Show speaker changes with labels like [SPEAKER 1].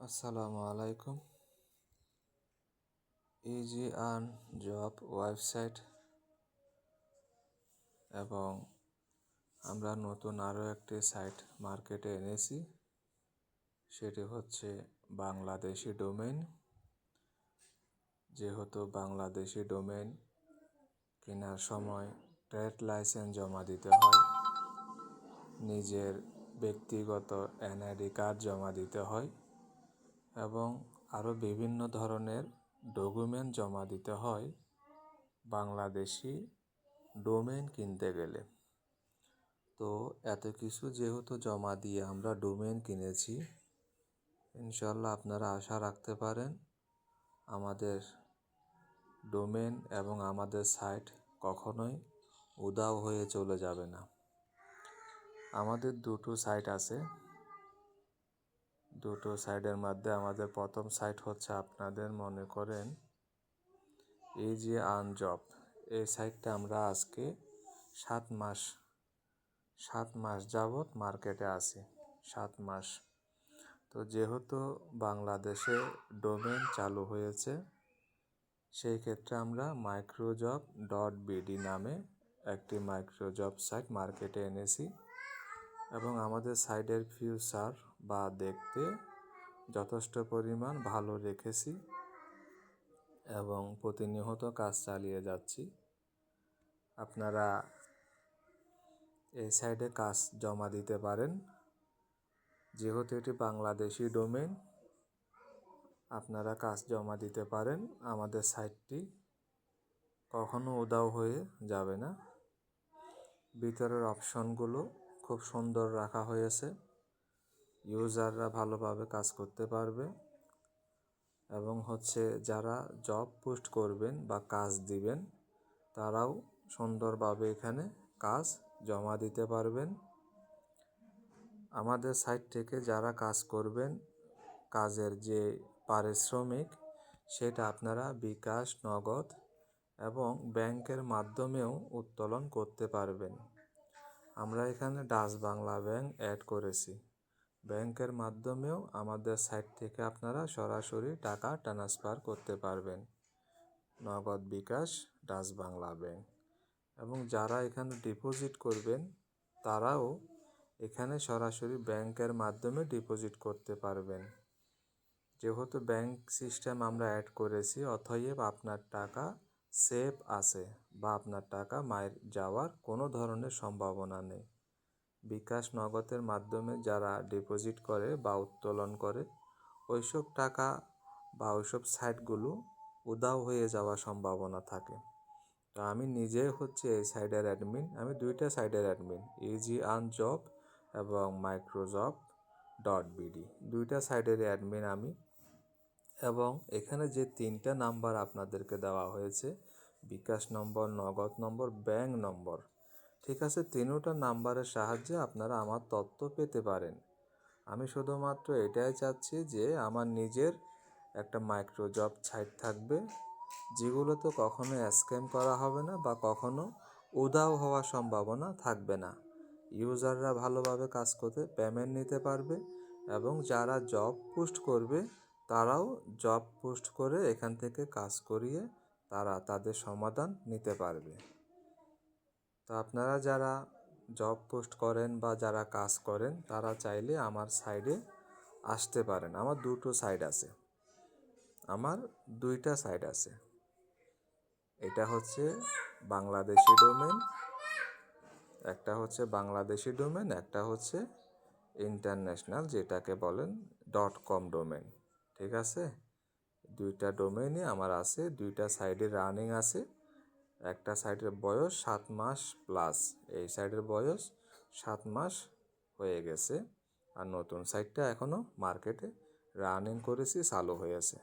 [SPEAKER 1] আসসালামু আলাইকুম। Easy earn job website এবং আমরা নতুন আরও একটি সাইট মার্কেটে এনেছি, সেটি হচ্ছে বাংলাদেশি ডোমেইন। যেহেতু বাংলাদেশি ডোমেইন কেনার সময় ট্রেড লাইসেন্স জমা দিতে হয়, নিজের ব্যক্তিগত এনআইডি কার্ড জমা দিতে হয় এবং আরও বিভিন্ন ধরনের ডকুমেন্ট জমা দিতে হয় বাংলাদেশি ডোমেইন কিনতে গেলে। তো এত কিছু যেহেতু জমা দিয়ে আমরা ডোমেইন কিনেছি, ইনশাল্লাহ আপনারা আশা রাখতে পারেন আমাদের ডোমেইন এবং আমাদের সাইট কখনোই উধাও হয়ে চলে যাবে না। আমাদের দুটো সাইট আছে। দুটো সাইটের মধ্যে আমাদের প্রথম সাইট হচ্ছে আপনাদের মনে করেন ইজি আর্ন জব। এই সাইটটা আমরা আজকে 7 মাস যাবৎ মার্কেটে আছি। 7 মাস। তো যেহেতু বাংলাদেশে ডোমেইন চালু হয়েছে, সেই ক্ষেত্রে আমরা মাইক্রোজব.বিডি নামে একটি মাইক্রোজব সাইট মার্কেটে এনেছি এবং আমাদের সাইটের ফিউচার বা দেখতে যথেষ্ট পরিমাণ ভালো রেখেছি এবং প্রতিনিয়ত কাজ চালিয়ে যাচ্ছি। আপনারা এই সাইটে কাজ জমা দিতে পারেন। যেহেতু এটি বাংলাদেশি ডোমেইন, আপনারা কাজ জমা দিতে পারেন। আমাদের সাইটটি কখনো উধাও হয়ে যাবে না। ভিতরের অপশনগুলো খুব সুন্দর রাখা হয়েছে, ইউজাররা ভালোভাবে কাজ করতে পারবে এবং যারা জব পোস্ট করবেন বা কাজ দিবেন, তারাও সুন্দরভাবে এখানে কাজ জমা দিতে পারবেন। আমাদের সাইট থেকে যারা কাজ করবেন, কাজের যে পারিশ্রমিক সেটা আপনারা বিকাশ, নগদ এবং ব্যাংকের মাধ্যমেও উত্তোলন করতে পারবেন। আমরা এখানে ডাচ বাংলা ব্যাংক অ্যাড করেছি। ব্যাংকের মাধ্যমেও আমাদের সাইট থেকে আপনারা সরাসরি টাকা ট্রান্সফার করতে পারবেন, নগদ, বিকাশ, ডাচ বাংলা ব্যাংক। এবং যারা এখানে ডিপোজিট করবেন, তারাও এখানে সরাসরি ব্যাংকের মাধ্যমে ডিপোজিট করতে পারবেন। যেহেতু ব্যাংক সিস্টেম আমরা অ্যাড করেছি, অতএব আপনার টাকা সেফ আছে বা আপনার টাকা মায়ের যাওয়ার কোনো ধরনের সম্ভাবনা নেই। বিকাশ, নগদের মাধ্যমে যারা ডিপোজিট করে বা উত্তোলন করে, ওইসব টাকা বা ওইসব সাইটগুলো উধাও হয়ে যাওয়ার সম্ভাবনা থাকে। তো আমি নিজে এই সাইটের অ্যাডমিন। আমি দুইটা সাইটের অ্যাডমিন, ইজি আর্ন জব এবং মাইক্রোজব.বিডি, দুইটা সাইটের অ্যাডমিন আমি। এবং এখানে যে 3টা নাম্বার আপনাদেরকে দেওয়া হয়েছে, বিকাশ নম্বর, নগদ নম্বর, ব্যাংক নম্বর, ঠিক আছে, 3টা নাম্বারের সাহায্যে আপনারা আমার তথ্য পেতে পারেন। আমি শুধুমাত্র এটাই চাচ্ছি যে আমার নিজের একটা মাইক্রোজব সাইট থাকবে, যেগুলোতে কখনো স্ক্যাম করা হবে না বা কখনো উধাও হওয়ার সম্ভাবনা থাকবে না। ইউজাররা ভালোভাবে কাজ করতে পেমেন্ট নিতে পারবে এবং যারা জব পোস্ট করবে, তারাও জব পোস্ট করে এখান থেকে কাজ করিয়ে তারা তাদের সমাধান নিতে পারবে। তো আপনারা যারা জব পোস্ট করেন বা যারা কাজ করেন, তারা চাইলে আমার সাইডে আসতে পারেন। আমার দুটো সাইট আছে, আমার 2টা সাইট আছে। এটা হচ্ছে বাংলাদেশি ডোমেইন, একটা হচ্ছে ইন্টারন্যাশনাল, যেটাকে বলেন .com ডোমেইন। ঠিক আছে, 2টা ডোমেইনই আমার আছে, 2টা সাইডে রানিং আছে। একটা সাইটের বয়স 7 মাস প্লাস, এই সাইটের বয়স 7 মাস হয়ে গেছে, আর নতুন সাইটটা এখনও মার্কেটে রানিং করেছি, চালু হয়েছে।